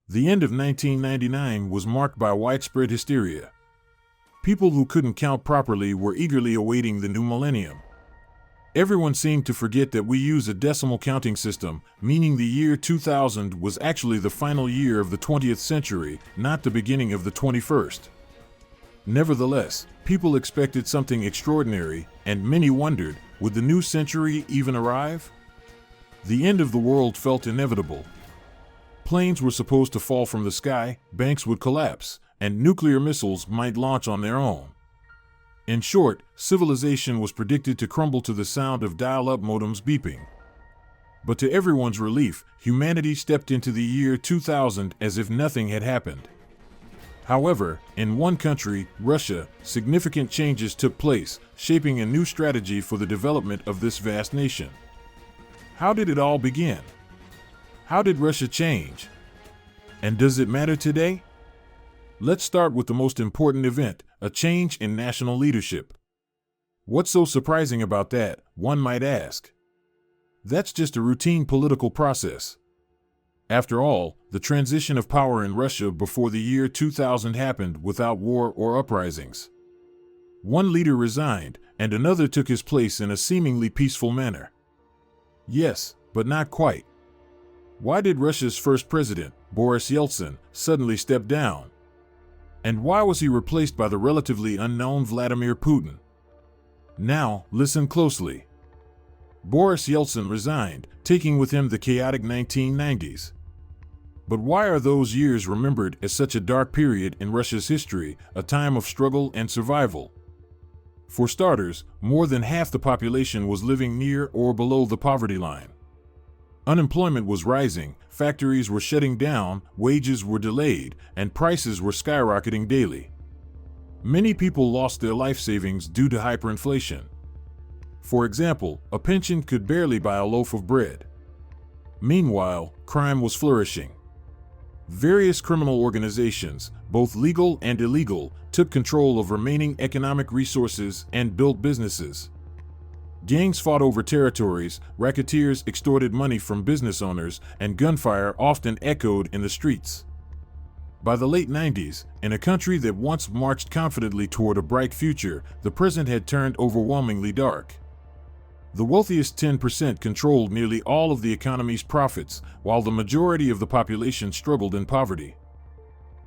The end of 1999 was marked by widespread hysteria. People who couldn't count properly were eagerly awaiting the new millennium. Everyone seemed to forget that we use a decimal counting system, meaning the year 2000 was actually the final year of the 20th century, not the beginning of the 21st. Nevertheless, people expected something extraordinary, and many wondered, would the new century even arrive? The end of the world felt inevitable. Planes were supposed to fall from the sky, banks would collapse, and nuclear missiles might launch on their own. In short, civilization was predicted to crumble to the sound of dial-up modems beeping. But to everyone's relief, humanity stepped into the year 2000 as if nothing had happened. However, in one country, Russia, significant changes took place, shaping a new strategy for the development of this vast nation. How did it all begin? How did Russia change? And does it matter today? Let's start with the most important event, a change in national leadership. What's so surprising about that, one might ask? That's just a routine political process. After all, the transition of power in Russia before the year 2000 happened without war or uprisings. One leader resigned, and another took his place in a seemingly peaceful manner. Yes, but not quite. Why did Russia's first president, Boris Yeltsin, suddenly step down? And why was he replaced by the relatively unknown Vladimir Putin? Now, listen closely. Boris Yeltsin resigned, taking with him the chaotic 1990s. But why are those years remembered as such a dark period in Russia's history, a time of struggle and survival? For starters, more than half the population was living near or below the poverty line. Unemployment was rising, factories were shutting down, wages were delayed, and prices were skyrocketing daily. Many people lost their life savings due to hyperinflation. For example, a pension could barely buy a loaf of bread. Meanwhile, crime was flourishing. Various criminal organizations, both legal and illegal, took control of remaining economic resources and built businesses. Gangs fought over territories, racketeers extorted money from business owners, and gunfire often echoed in the streets. By the late 90s, in a country that once marched confidently toward a bright future, the present had turned overwhelmingly dark. The wealthiest 10% controlled nearly all of the economy's profits, while the majority of the population struggled in poverty.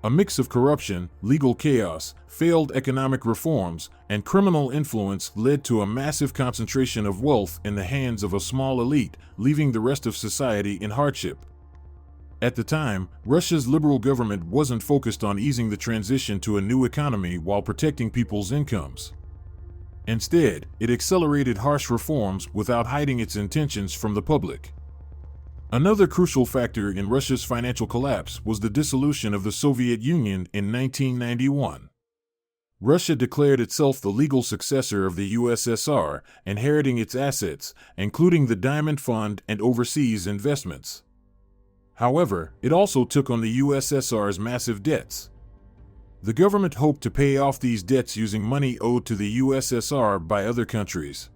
A mix of corruption, legal chaos, failed economic reforms, and criminal influence led to a massive concentration of wealth in the hands of a small elite, leaving the rest of society in hardship. At the time, Russia's liberal government wasn't focused on easing the transition to a new economy while protecting people's incomes. Instead, it accelerated harsh reforms without hiding its intentions from the public. Another crucial factor in Russia's financial collapse was the dissolution of the Soviet Union in 1991. Russia declared itself the legal successor of the USSR, inheriting its assets, including the Diamond Fund and overseas investments. However, it also took on the USSR's massive debts. The government hoped to pay off these debts using money owed to the USSR by other countries.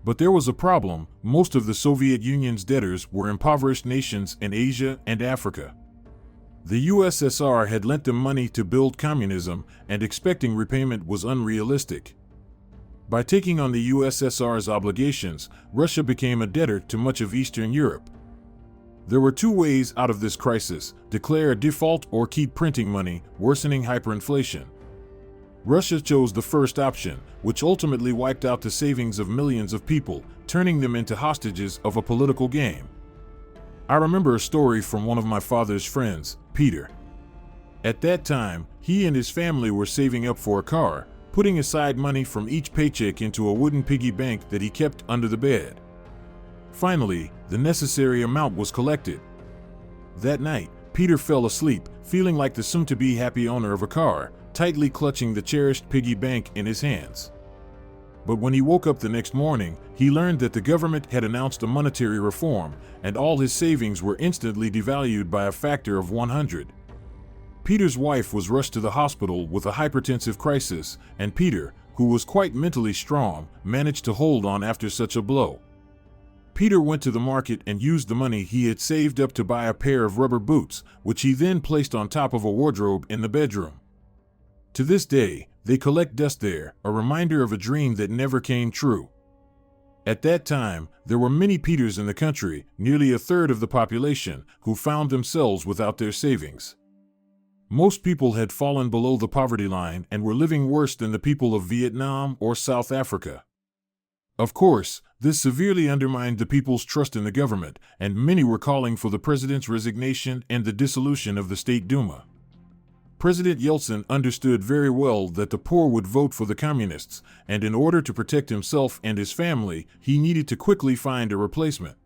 But there was a problem: most of the Soviet Union's debtors were impoverished nations in Asia and Africa. The USSR had lent them money to build communism, and expecting repayment was unrealistic. By taking on the USSR's obligations, Russia became a debtor to much of Eastern Europe. There were two ways out of this crisis: declare a default or keep printing money, worsening hyperinflation. Russia chose the first option, which ultimately wiped out the savings of millions of people, turning them into hostages of a political game. I remember a story from one of my father's friends, Peter. At that time, he and his family were saving up for a car, putting aside money from each paycheck into a wooden piggy bank that he kept under the bed. Finally, the necessary amount was collected. That night, Peter fell asleep, feeling like the soon-to-be happy owner of a car, tightly clutching the cherished piggy bank in his hands. But when he woke up the next morning, he learned that the government had announced a monetary reform, and all his savings were instantly devalued by a factor of 100. Peter's wife was rushed to the hospital with a hypertensive crisis, and Peter, who was quite mentally strong, managed to hold on after such a blow. Peter went to the market and used the money he had saved up to buy a pair of rubber boots, which he then placed on top of a wardrobe in the bedroom. To this day, they collect dust there, a reminder of a dream that never came true. At that time, there were many Peters in the country, nearly a third of the population, who found themselves without their savings. Most people had fallen below the poverty line and were living worse than the people of Vietnam or South Africa. Of course, this severely undermined the people's trust in the government, and many were calling for the president's resignation and the dissolution of the State Duma. President Yeltsin understood very well that the poor would vote for the communists, and in order to protect himself and his family, he needed to quickly find a replacement.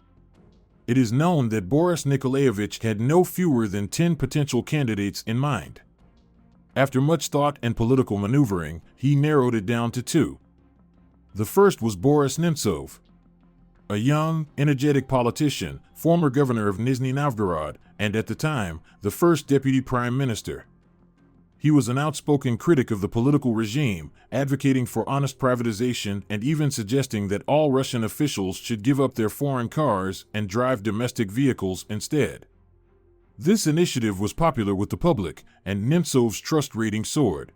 It is known that Boris Nikolaevich had no fewer than 10 potential candidates in mind. After much thought and political maneuvering, he narrowed it down to 2. The first was Boris Nemtsov, a young, energetic politician, former governor of Nizhny Novgorod, and at the time, the first deputy prime minister. He was an outspoken critic of the political regime, advocating for honest privatization and even suggesting that all Russian officials should give up their foreign cars and drive domestic vehicles instead. This initiative was popular with the public, and Nemtsov's trust rating soared.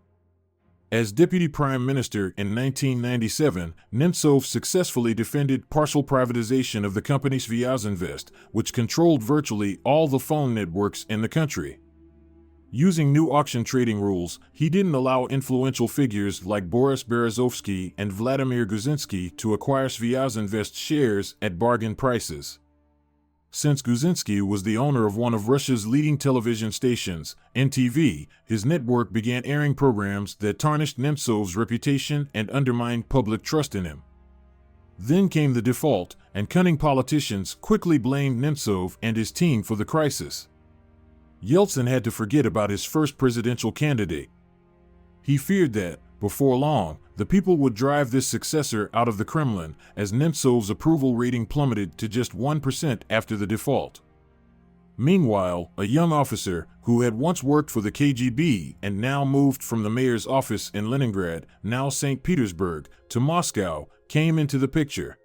As deputy prime minister in 1997, Nemtsov successfully defended partial privatization of the company Svyazhinvest, which controlled virtually all the phone networks in the country. Using new auction trading rules, he didn't allow influential figures like Boris Berezovsky and Vladimir Guzinsky to acquire Svyazhinvest shares at bargain prices. Since Guzinsky was the owner of one of Russia's leading television stations, NTV, his network began airing programs that tarnished Nemtsov's reputation and undermined public trust in him. Then came the default, and cunning politicians quickly blamed Nemtsov and his team for the crisis. Yeltsin had to forget about his first presidential candidate. He feared that, before long, the people would drive this successor out of the Kremlin, as Nemtsov's approval rating plummeted to just 1% after the default. Meanwhile, a young officer, who had once worked for the KGB and now moved from the mayor's office in Leningrad, now St. Petersburg, to Moscow, came into the picture.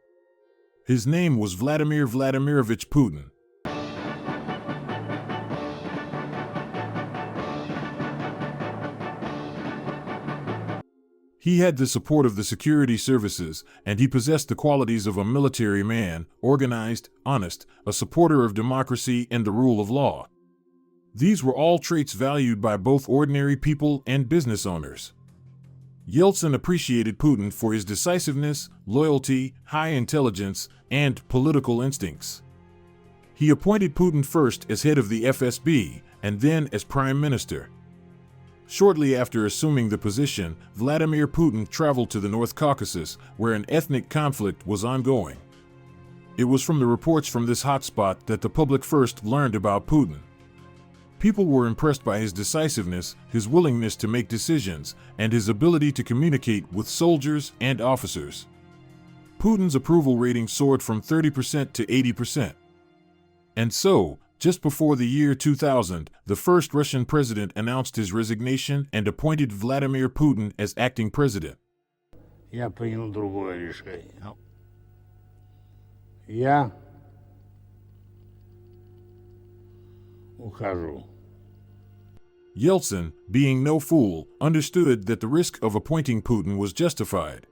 His name was Vladimir Vladimirovich Putin. He had the support of the security services, and he possessed the qualities of a military man, organized, honest, a supporter of democracy and the rule of law. These were all traits valued by both ordinary people and business owners. Yeltsin appreciated Putin for his decisiveness, loyalty, high intelligence, and political instincts. He appointed Putin first as head of the FSB, and then as prime minister. Shortly after assuming the position, Vladimir Putin traveled to the North Caucasus, where an ethnic conflict was ongoing. It was from the reports from this hotspot that the public first learned about Putin. People were impressed by his decisiveness, his willingness to make decisions, and his ability to communicate with soldiers and officers. Putin's approval rating soared from 30% to 80%. And so, just before the year 2000, the first Russian president announced his resignation and appointed Vladimir Putin as acting president. Я принял другое решение. Я ухожу. Yeltsin, being no fool, understood that the risk of appointing Putin was justified.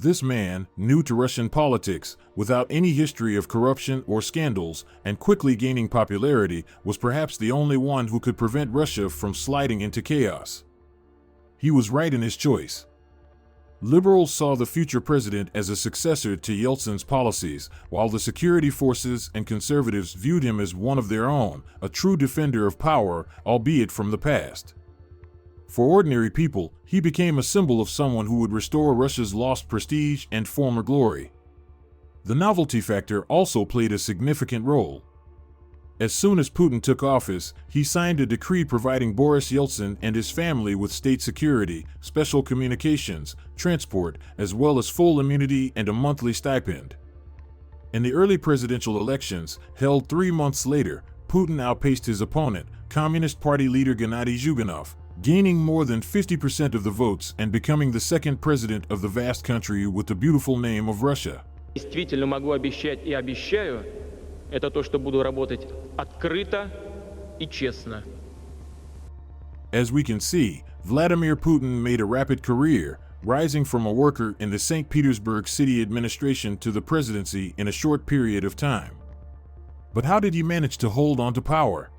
This man, new to Russian politics, without any history of corruption or scandals, and quickly gaining popularity, was perhaps the only one who could prevent Russia from sliding into chaos. He was right in his choice. Liberals saw the future president as a successor to Yeltsin's policies, while the security forces and conservatives viewed him as one of their own, a true defender of power, albeit from the past. For ordinary people, he became a symbol of someone who would restore Russia's lost prestige and former glory. The novelty factor also played a significant role. As soon as Putin took office, he signed a decree providing Boris Yeltsin and his family with state security, special communications, transport, as well as full immunity and a monthly stipend. In the early presidential elections, held 3 months later, Putin outpaced his opponent, Communist Party leader Gennady Zhuganov, gaining more than 50% of the votes and becoming the second president of the vast country with the beautiful name of Russia. Действительно могу обещать и обещаю, это то, что буду работать открыто и честно. As we can see, Vladimir Putin made a rapid career, rising from a worker in the St. Petersburg city administration to the presidency in a short period of time. But how did he manage to hold on to power?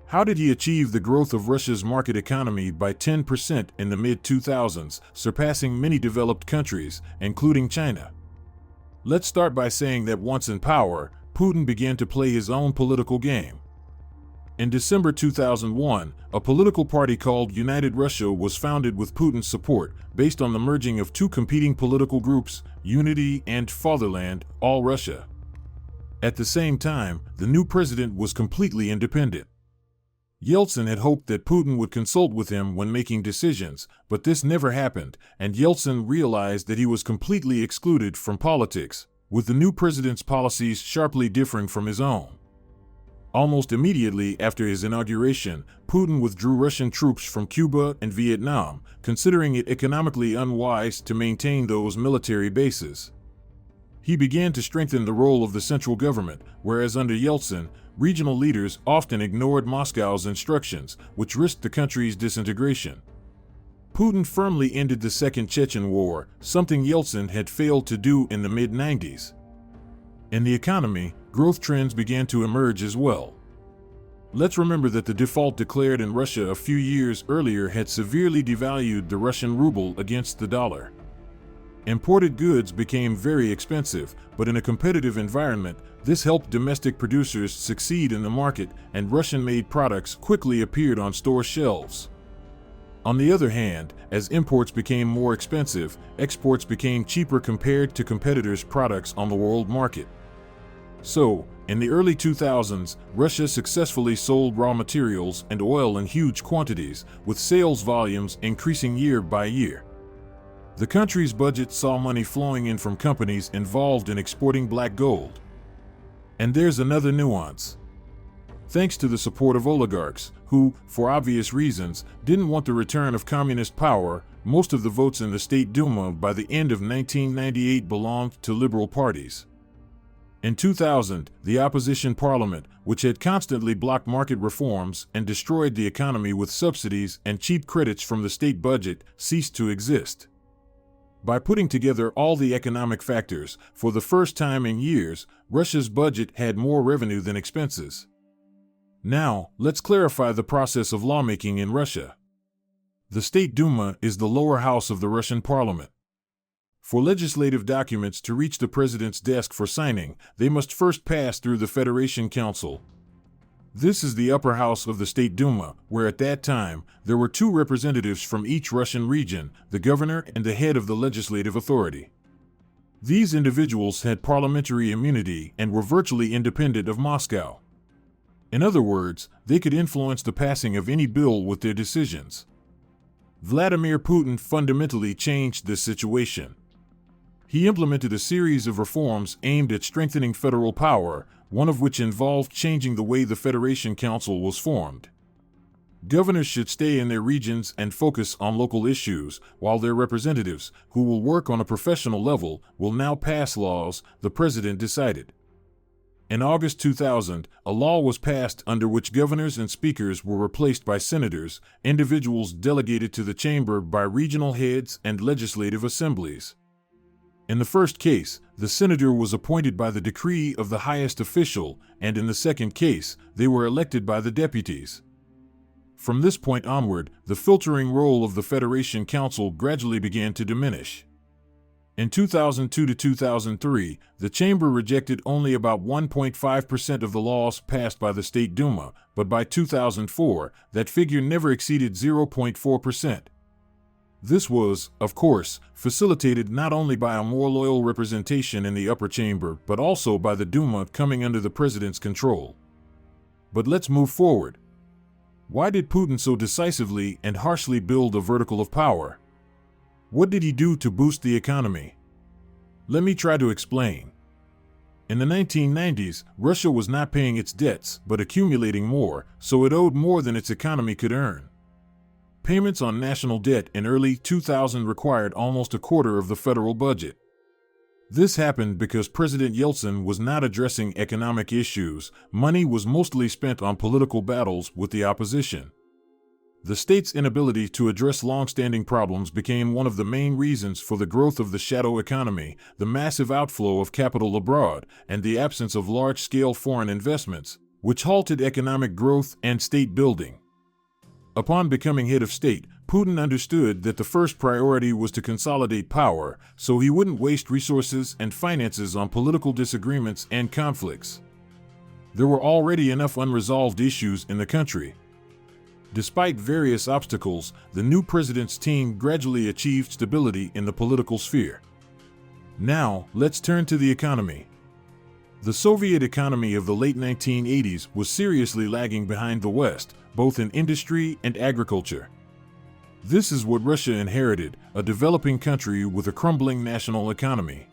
How did he achieve the growth of Russia's market economy by 10% in the mid-2000s, surpassing many developed countries, including China? Let's start by saying that once in power, Putin began to play his own political game. In December 2001, a political party called United Russia was founded with Putin's support, based on the merging of two competing political groups, Unity and Fatherland, All Russia. At the same time, the new president was completely independent. Yeltsin had hoped that Putin would consult with him when making decisions, but this never happened, and Yeltsin realized that he was completely excluded from politics, with the new president's policies sharply differing from his own. Almost immediately after his inauguration, Putin withdrew Russian troops from Cuba and Vietnam, considering it economically unwise to maintain those military bases. He began to strengthen the role of the central government, whereas under Yeltsin, regional leaders often ignored Moscow's instructions, which risked the country's disintegration. Putin firmly ended the Second Chechen War, something Yeltsin had failed to do in the mid-90s. In the economy, growth trends began to emerge as well. Let's remember that the default declared in Russia a few years earlier had severely devalued the Russian ruble against the dollar. Imported goods became very expensive, but in a competitive environment, this helped domestic producers succeed in the market, and Russian-made products quickly appeared on store shelves. On the other hand, as imports became more expensive, exports became cheaper compared to competitors' products on the world market. So, in the early 2000s, Russia successfully sold raw materials and oil in huge quantities, with sales volumes increasing year by year. The country's budget saw money flowing in from companies involved in exporting black gold. And there's another nuance. Thanks to the support of oligarchs, who, for obvious reasons, didn't want the return of communist power, most of the votes in the State Duma by the end of 1998 belonged to liberal parties. In 2000, the opposition parliament, which had constantly blocked market reforms and destroyed the economy with subsidies and cheap credits from the state budget, ceased to exist. By putting together all the economic factors, for the first time in years, Russia's budget had more revenue than expenses. Now, let's clarify the process of lawmaking in Russia. The State Duma is the lower house of the Russian parliament. For legislative documents to reach the president's desk for signing, they must first pass through the Federation Council. This is the upper house of the State Duma, where at that time, there were two representatives from each Russian region, the governor and the head of the legislative authority. These individuals had parliamentary immunity and were virtually independent of Moscow. In other words, they could influence the passing of any bill with their decisions. Vladimir Putin fundamentally changed this situation. He implemented a series of reforms aimed at strengthening federal power, one of which involved changing the way the Federation Council was formed. Governors should stay in their regions and focus on local issues, while their representatives, who will work on a professional level, will now pass laws, the president decided. In August 2000, a law was passed under which governors and speakers were replaced by senators, individuals delegated to the chamber by regional heads and legislative assemblies. In the first case, the senator was appointed by the decree of the highest official, and in the second case, they were elected by the deputies. From this point onward, the filtering role of the Federation Council gradually began to diminish. In 2002 to 2003, the chamber rejected only about 1.5% of the laws passed by the State Duma, but by 2004, that figure never exceeded 0.4%. This was, of course, facilitated not only by a more loyal representation in the upper chamber, but also by the Duma coming under the president's control. But let's move forward. Why did Putin so decisively and harshly build a vertical of power? What did he do to boost the economy? Let me try to explain. In the 1990s, Russia was not paying its debts, but accumulating more, so it owed more than its economy could earn. Payments on national debt in early 2000 required almost a quarter of the federal budget. This happened because President Yeltsin was not addressing economic issues. Money was mostly spent on political battles with the opposition. The state's inability to address long-standing problems became one of the main reasons for the growth of the shadow economy, the massive outflow of capital abroad, and the absence of large-scale foreign investments, which halted economic growth and state building. Upon becoming head of state, Putin understood that the first priority was to consolidate power, so he wouldn't waste resources and finances on political disagreements and conflicts. There were already enough unresolved issues in the country. Despite various obstacles, the new president's team gradually achieved stability in the political sphere. Now, let's turn to the economy. The Soviet economy of the late 1980s was seriously lagging behind the West, both in industry and agriculture. This is what Russia inherited, a developing country with a crumbling national economy.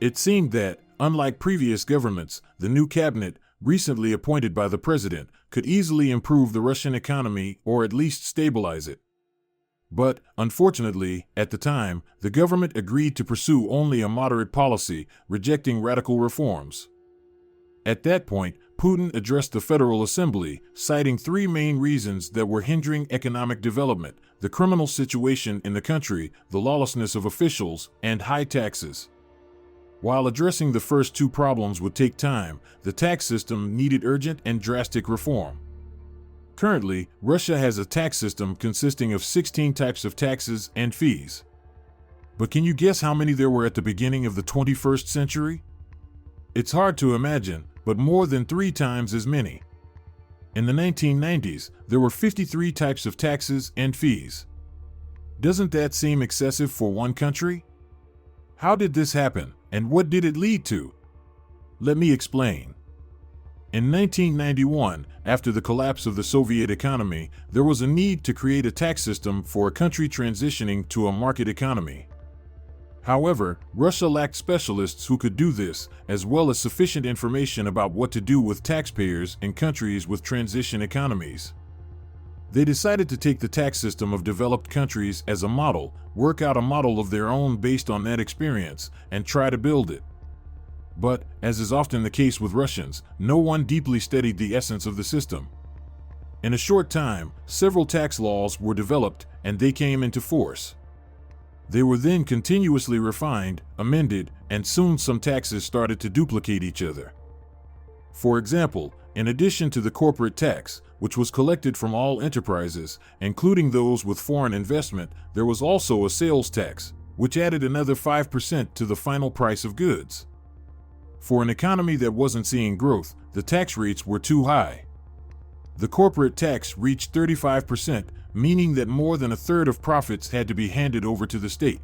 It seemed that, unlike previous governments, the new cabinet, recently appointed by the president, could easily improve the Russian economy or at least stabilize it. But, unfortunately, at the time, the government agreed to pursue only a moderate policy, rejecting radical reforms. At that point, Putin addressed the Federal Assembly, citing three main reasons that were hindering economic development: the criminal situation in the country, the lawlessness of officials, and high taxes. While addressing the first two problems would take time, the tax system needed urgent and drastic reform. Currently, Russia has a tax system consisting of 16 types of taxes and fees. But can you guess how many there were at the beginning of the 21st century? It's hard to imagine, but more than 3 times as many. In the 1990s, there were 53 types of taxes and fees. Doesn't that seem excessive for one country? How did this happen, and what did it lead to? Let me explain. In 1991, after the collapse of the Soviet economy, there was a need to create a tax system for a country transitioning to a market economy. However, Russia lacked specialists who could do this, as well as sufficient information about what to do with taxpayers in countries with transition economies. They decided to take the tax system of developed countries as a model, work out a model of their own based on that experience, and try to build it. But, as is often the case with Russians, no one deeply studied the essence of the system. In a short time, several tax laws were developed, and they came into force. They were then continuously refined, amended, and soon some taxes started to duplicate each other. For example, in addition to the corporate tax, which was collected from all enterprises, including those with foreign investment, there was also a sales tax, which added another 5% to the final price of goods. For an economy that wasn't seeing growth, the tax rates were too high. The corporate tax reached 35%, meaning that more than a third of profits had to be handed over to the state.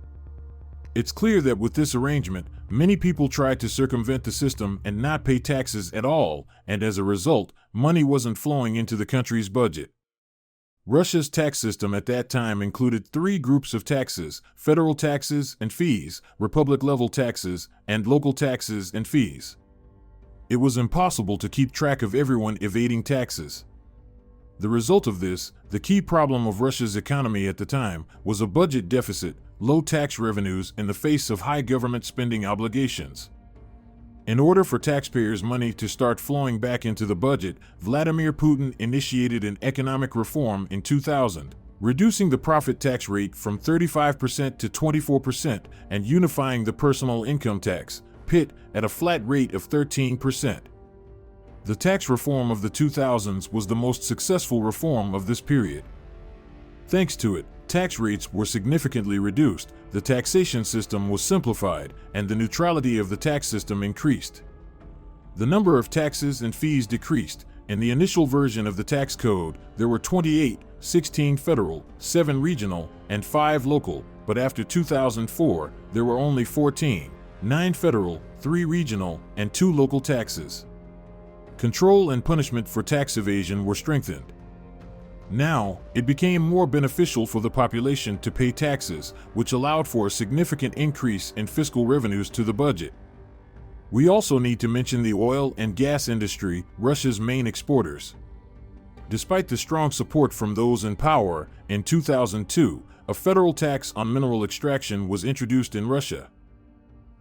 It's clear that with this arrangement, many people tried to circumvent the system and not pay taxes at all, and as a result, money wasn't flowing into the country's budget. Russia's tax system at that time included 3 groups of taxes: federal taxes and fees, republic-level taxes, and local taxes and fees. It was impossible to keep track of everyone evading taxes. The result of this, the key problem of Russia's economy at the time, was a budget deficit, low tax revenues in the face of high government spending obligations. In order for taxpayers' money to start flowing back into the budget, Vladimir Putin initiated an economic reform in 2000, reducing the profit tax rate from 35% to 24% and unifying the personal income tax, PIT, at a flat rate of 13%. The tax reform of the 2000s was the most successful reform of this period. Thanks to it, tax rates were significantly reduced, the taxation system was simplified, and the neutrality of the tax system increased. The number of taxes and fees decreased. In the initial version of the tax code, there were 28, 16 federal, 7 regional, and 5 local, but after 2004, there were only 14, 9 federal, 3 regional, and 2 local taxes. Control and punishment for tax evasion were strengthened. Now, it became more beneficial for the population to pay taxes, which allowed for a significant increase in fiscal revenues to the budget. We also need to mention the oil and gas industry, Russia's main exporters. Despite the strong support from those in power, in 2002, a federal tax on mineral extraction was introduced in Russia.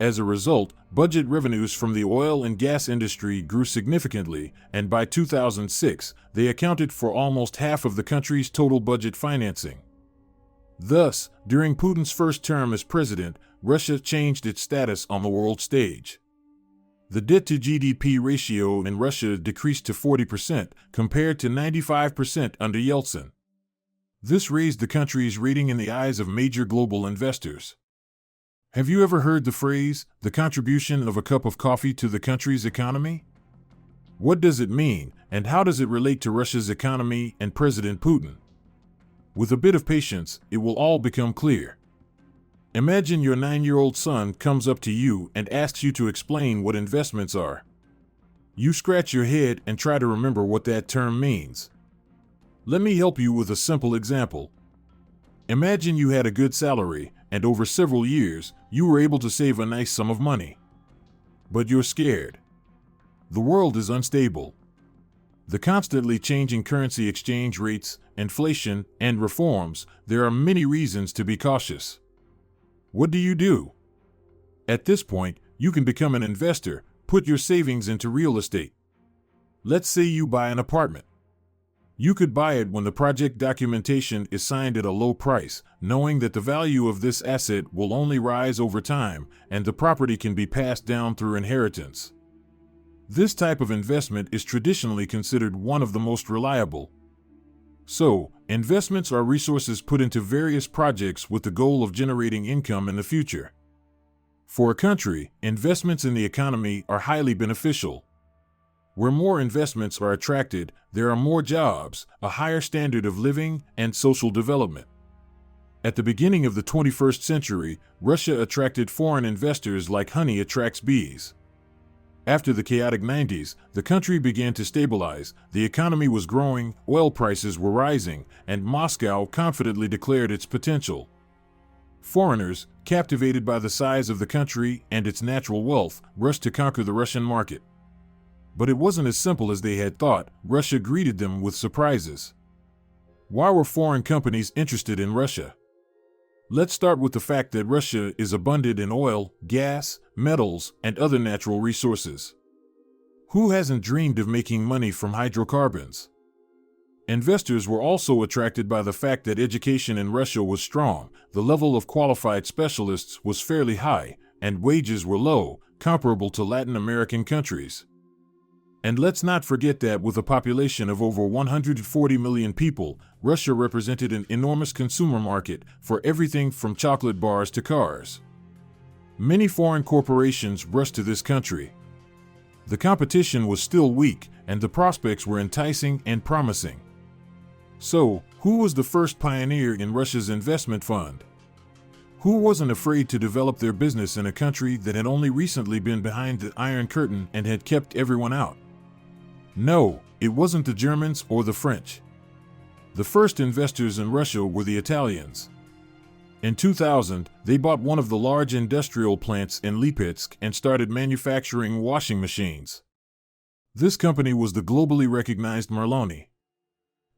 As a result, budget revenues from the oil and gas industry grew significantly, and by 2006, they accounted for almost half of the country's total budget financing. Thus, during Putin's first term as president, Russia changed its status on the world stage. The debt-to-GDP ratio in Russia decreased to 40%, compared to 95% under Yeltsin. This raised the country's rating in the eyes of major global investors. Have you ever heard the phrase, the contribution of a cup of coffee to the country's economy? What does it mean, and how does it relate to Russia's economy and President Putin? With a bit of patience, it will all become clear. Imagine your 9-year-old son comes up to you and asks you to explain what investments are. You scratch your head and try to remember what that term means. Let me help you with a simple example. Imagine you had a good salary, and over several years, you were able to save a nice sum of money. But you're scared. The world is unstable. The constantly changing currency exchange rates, inflation, and reforms, there are many reasons to be cautious. What do? At this point, you can become an investor, put your savings into real estate. Let's say you buy an apartment. You could buy it when the project documentation is signed at a low price, knowing that the value of this asset will only rise over time, and the property can be passed down through inheritance. This type of investment is traditionally considered one of the most reliable. So, investments are resources put into various projects with the goal of generating income in the future. For a country, investments in the economy are highly beneficial. Where more investments are attracted, there are more jobs, a higher standard of living, and social development. At the beginning of the 21st century, Russia attracted foreign investors like honey attracts bees. After the chaotic 90s, the country began to stabilize, the economy was growing, oil prices were rising, and Moscow confidently declared its potential. Foreigners, captivated by the size of the country and its natural wealth, rushed to conquer the Russian market. But it wasn't as simple as they had thought. Russia greeted them with surprises. Why were foreign companies interested in Russia? Let's start with the fact that Russia is abundant in oil, gas, metals, and other natural resources. Who hasn't dreamed of making money from hydrocarbons? Investors were also attracted by the fact that education in Russia was strong, the level of qualified specialists was fairly high, and wages were low, comparable to Latin American countries. And let's not forget that with a population of over 140 million people, Russia represented an enormous consumer market for everything from chocolate bars to cars. Many foreign corporations rushed to this country. The competition was still weak, and the prospects were enticing and promising. So, who was the first pioneer in Russia's investment fund? Who wasn't afraid to develop their business in a country that had only recently been behind the Iron Curtain and had kept everyone out? No, it wasn't the Germans or the French. The first investors in Russia were the Italians. In 2000, they bought one of the large industrial plants in Lipetsk and started manufacturing washing machines. This company was the globally recognized Marloni.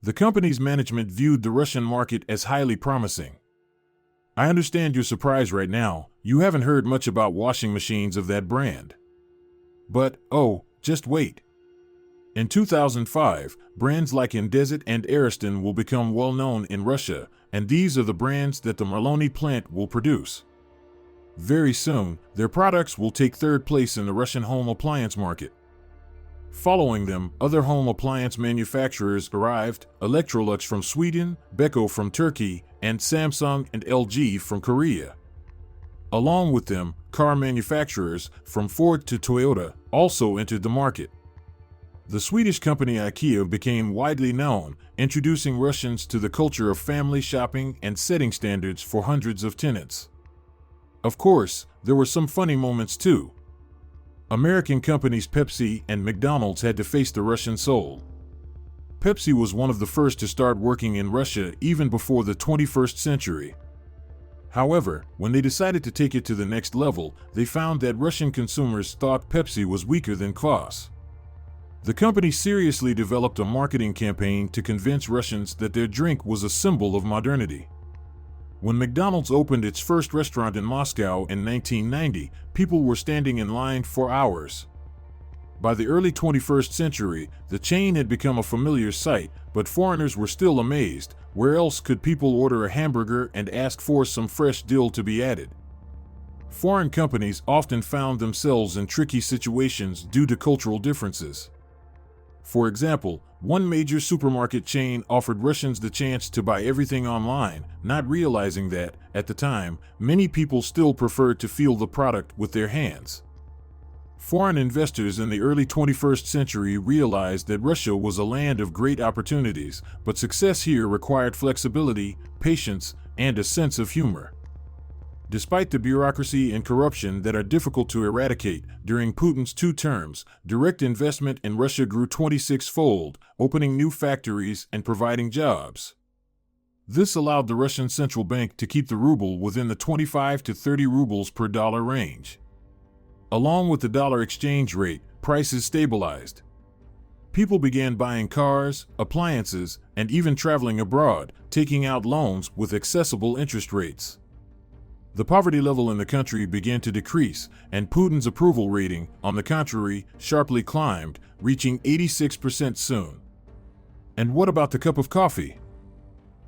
The company's management viewed the Russian market as highly promising. I understand your surprise right now. You haven't heard much about washing machines of that brand. But, just wait. In 2005, brands like Indesit and Ariston will become well known in Russia, and these are the brands that the Marloni plant will produce. Very soon, their products will take third place in the Russian home appliance market. Following them, other home appliance manufacturers arrived: Electrolux from Sweden, Beko from Turkey, and Samsung and LG from Korea. Along with them, car manufacturers, from Ford to Toyota, also entered the market. The Swedish company IKEA became widely known, introducing Russians to the culture of family shopping and setting standards for hundreds of tenants. Of course, there were some funny moments too. American companies Pepsi and McDonald's had to face the Russian soul. Pepsi was one of the first to start working in Russia even before the 21st century. However, when they decided to take it to the next level, they found that Russian consumers thought Pepsi was weaker than Kvass. The company seriously developed a marketing campaign to convince Russians that their drink was a symbol of modernity. When McDonald's opened its first restaurant in Moscow in 1990, people were standing in line for hours. By the early 21st century, the chain had become a familiar sight, but foreigners were still amazed. Where else could people order a hamburger and ask for some fresh dill to be added? Foreign companies often found themselves in tricky situations due to cultural differences. For example, one major supermarket chain offered Russians the chance to buy everything online, not realizing that, at the time, many people still preferred to feel the product with their hands. Foreign investors in the early 21st century realized that Russia was a land of great opportunities, but success here required flexibility, patience, and a sense of humor. Despite the bureaucracy and corruption that are difficult to eradicate, during Putin's 2 terms, direct investment in Russia grew 26-fold, opening new factories and providing jobs. This allowed the Russian central bank to keep the ruble within the 25 to 30 rubles per dollar range. Along with the dollar exchange rate, prices stabilized. People began buying cars, appliances, and even traveling abroad, taking out loans with accessible interest rates. The poverty level in the country began to decrease, and Putin's approval rating, on the contrary, sharply climbed, reaching 86% soon. And what about the cup of coffee?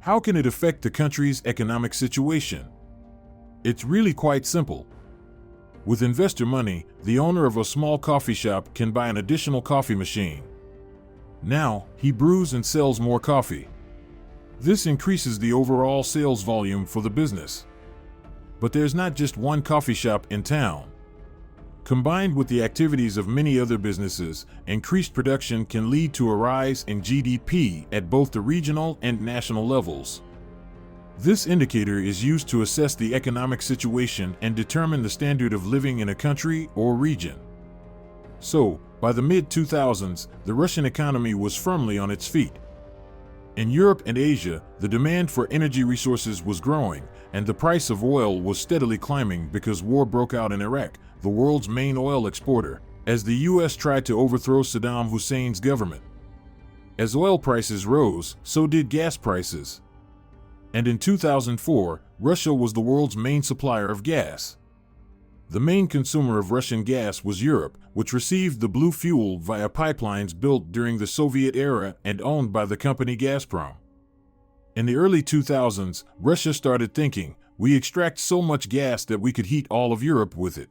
How can it affect the country's economic situation? It's really quite simple. With investor money, the owner of a small coffee shop can buy an additional coffee machine. Now, he brews and sells more coffee. This increases the overall sales volume for the business. But there's not just one coffee shop in town. Combined with the activities of many other businesses, increased production can lead to a rise in GDP at both the regional and national levels. This indicator is used to assess the economic situation and determine the standard of living in a country or region. So, by the mid-2000s, the Russian economy was firmly on its feet. In Europe and Asia, the demand for energy resources was growing, and the price of oil was steadily climbing because war broke out in Iraq, the world's main oil exporter, as the U.S. tried to overthrow Saddam Hussein's government. As oil prices rose, so did gas prices. And in 2004, Russia was the world's main supplier of gas. The main consumer of Russian gas was Europe, which received the blue fuel via pipelines built during the Soviet era and owned by the company Gazprom. In the early 2000s, Russia started thinking, we extract so much gas that we could heat all of Europe with it.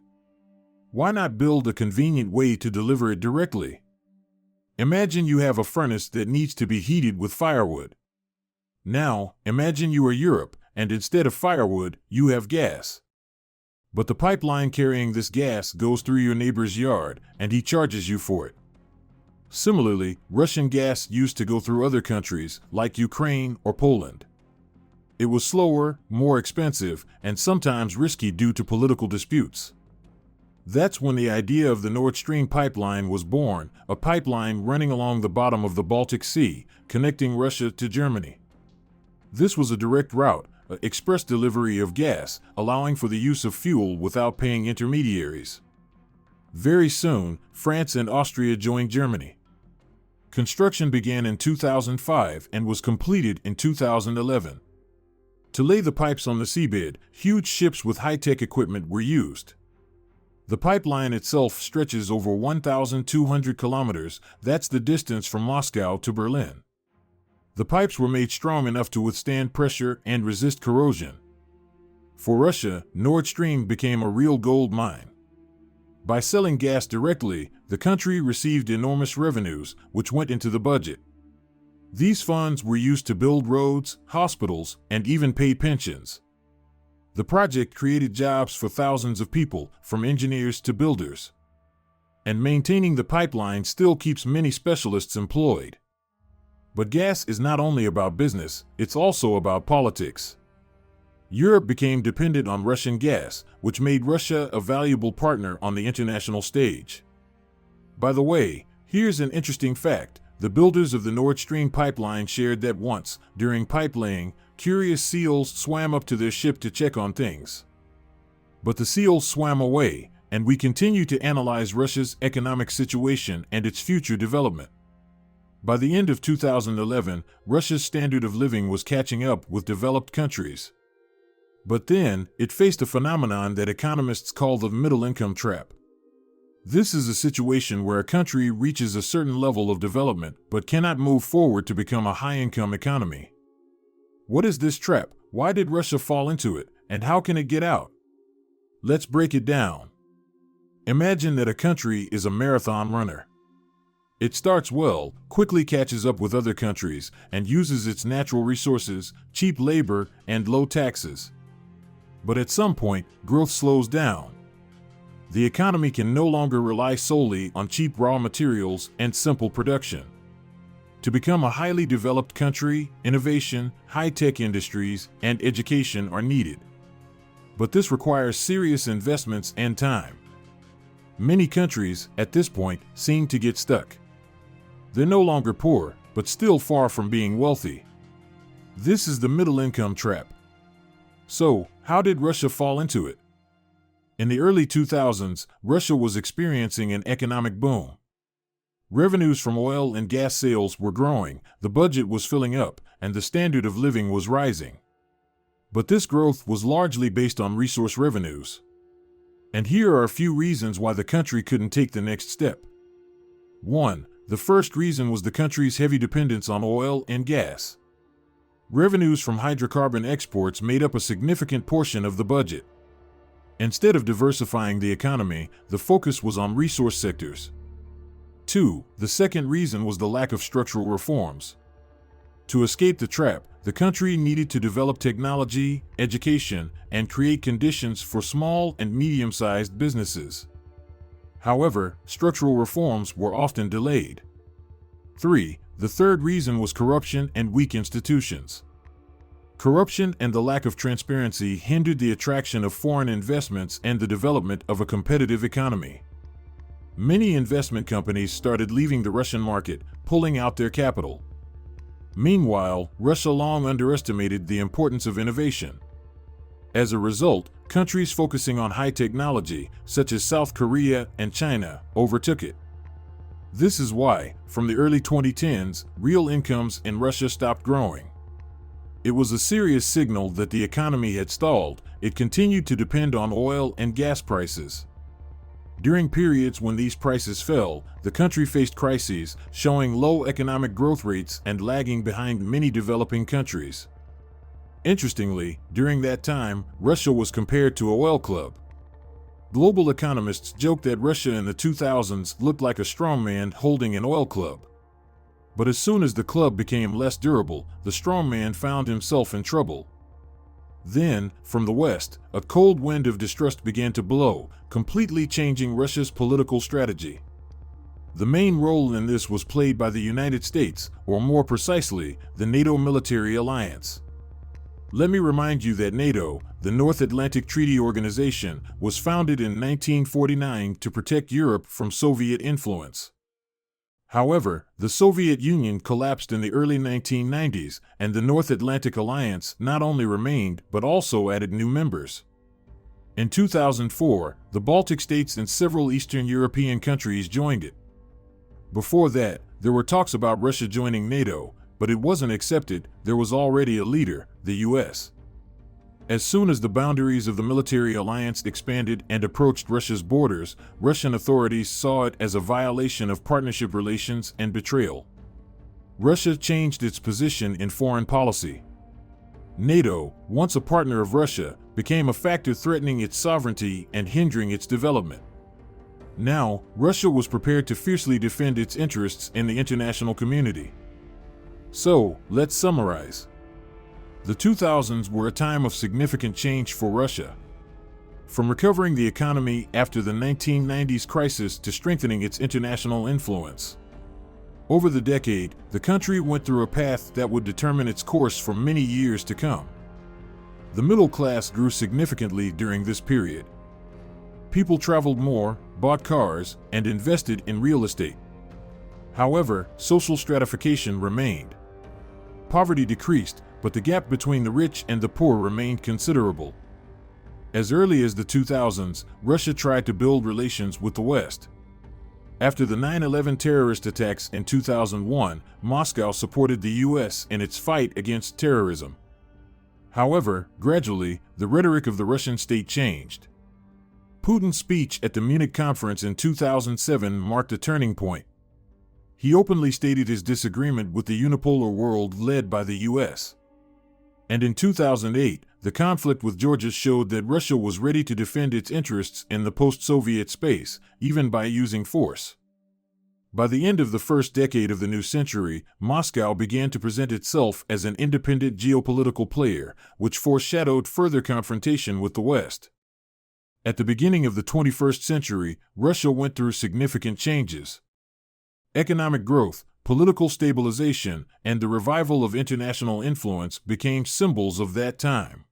Why not build a convenient way to deliver it directly? Imagine you have a furnace that needs to be heated with firewood. Now, imagine you are Europe, and instead of firewood, you have gas. But the pipeline carrying this gas goes through your neighbor's yard, and he charges you for it. Similarly, Russian gas used to go through other countries, like Ukraine or Poland. It was slower, more expensive, and sometimes risky due to political disputes. That's when the idea of the Nord Stream pipeline was born, a pipeline running along the bottom of the Baltic Sea, connecting Russia to Germany. This was a direct route, express delivery of gas, allowing for the use of fuel without paying intermediaries. Very soon, France and Austria joined Germany. Construction began in 2005 and was completed in 2011. To lay the pipes on the seabed, huge ships with high-tech equipment were used. The pipeline itself stretches over 1,200 kilometers, that's the distance from Moscow to Berlin. The pipes were made strong enough to withstand pressure and resist corrosion. For Russia, Nord Stream became a real gold mine. By selling gas directly, the country received enormous revenues, which went into the budget. These funds were used to build roads, hospitals, and even pay pensions. The project created jobs for thousands of people, from engineers to builders. And maintaining the pipeline still keeps many specialists employed. But gas is not only about business, it's also about politics. Europe became dependent on Russian gas, which made Russia a valuable partner on the international stage. By the way, here's an interesting fact. The builders of the Nord Stream pipeline shared that once, during pipe laying, curious seals swam up to their ship to check on things. But the seals swam away, and we continue to analyze Russia's economic situation and its future development. By the end of 2011, Russia's standard of living was catching up with developed countries. But then, it faced a phenomenon that economists call the middle-income trap. This is a situation where a country reaches a certain level of development but cannot move forward to become a high-income economy. What is this trap? Why did Russia fall into it? And how can it get out? Let's break it down. Imagine that a country is a marathon runner. It starts well, quickly catches up with other countries, and uses its natural resources, cheap labor, and low taxes. But at some point, growth slows down. The economy can no longer rely solely on cheap raw materials and simple production. To become a highly developed country, innovation, high-tech industries, and education are needed. But this requires serious investments and time. Many countries, at this point, seem to get stuck. They're no longer poor, but still far from being wealthy. This is the middle-income trap. So, how did Russia fall into it? In the early 2000s, Russia was experiencing an economic boom. Revenues from oil and gas sales were growing, the budget was filling up, and the standard of living was rising. But this growth was largely based on resource revenues. And here are a few reasons why the country couldn't take the next step. 1. The first reason was the country's heavy dependence on oil and gas. Revenues from hydrocarbon exports made up a significant portion of the budget. Instead of diversifying the economy, the focus was on resource sectors. 2. The second reason was the lack of structural reforms. To escape the trap, the country needed to develop technology, education, and create conditions for small and medium-sized businesses. However, structural reforms were often delayed. 3. The third reason was corruption and weak institutions. Corruption and the lack of transparency hindered the attraction of foreign investments and the development of a competitive economy. Many investment companies started leaving the Russian market, pulling out their capital. Meanwhile, Russia long underestimated the importance of innovation. As a result, countries focusing on high technology, such as South Korea and China, overtook it. This is why, from the early 2010s, real incomes in Russia stopped growing. It was a serious signal that the economy had stalled. It continued to depend on oil and gas prices. During periods when these prices fell, the country faced crises, showing low economic growth rates and lagging behind many developing countries. Interestingly, during that time, Russia was compared to a oil club. Global economists joked that Russia in the 2000s looked like a strongman holding an oil club. But as soon as the club became less durable, the strongman found himself in trouble. Then, from the West, a cold wind of distrust began to blow, completely changing Russia's political strategy. The main role in this was played by the United States, or more precisely, the NATO military alliance. Let me remind you that NATO, the North Atlantic Treaty Organization, was founded in 1949 to protect Europe from Soviet influence. However, the Soviet Union collapsed in the early 1990s, and the North Atlantic Alliance not only remained but also added new members. In 2004, the Baltic states and several Eastern European countries joined it. Before that, there were talks about Russia joining NATO, but it wasn't accepted. There was already a leader, the US. As soon as the boundaries of the military alliance expanded and approached Russia's borders, Russian authorities saw it as a violation of partnership relations and betrayal. Russia changed its position in foreign policy. NATO, once a partner of Russia, became a factor threatening its sovereignty and hindering its development. Now, Russia was prepared to fiercely defend its interests in the international community. So, let's summarize. The 2000s were a time of significant change for Russia. From recovering the economy after the 1990s crisis to strengthening its international influence. Over the decade, the country went through a path that would determine its course for many years to come. The middle class grew significantly during this period. People traveled more, bought cars, and invested in real estate. However, social stratification remained. Poverty decreased, but the gap between the rich and the poor remained considerable. As early as the 2000s, Russia tried to build relations with the West. After the 9/11 terrorist attacks in 2001, Moscow supported the US in its fight against terrorism. However, gradually, the rhetoric of the Russian state changed. Putin's speech at the Munich conference in 2007 marked a turning point. He openly stated his disagreement with the unipolar world led by the US. And in 2008, the conflict with Georgia showed that Russia was ready to defend its interests in the post-Soviet space, even by using force. By the end of the first decade of the new century, Moscow began to present itself as an independent geopolitical player, which foreshadowed further confrontation with the West. At the beginning of the 21st century, Russia went through significant changes. Economic growth, political stabilization, and the revival of international influence became symbols of that time.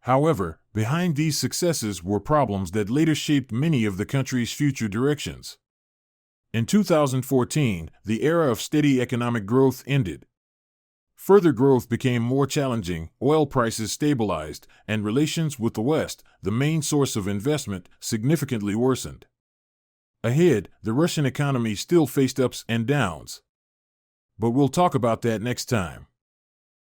However, behind these successes were problems that later shaped many of the country's future directions. In 2014, the era of steady economic growth ended. Further growth became more challenging, oil prices stabilized, and relations with the West, the main source of investment, significantly worsened. Ahead, the Russian economy still faced ups and downs. But we'll talk about that next time.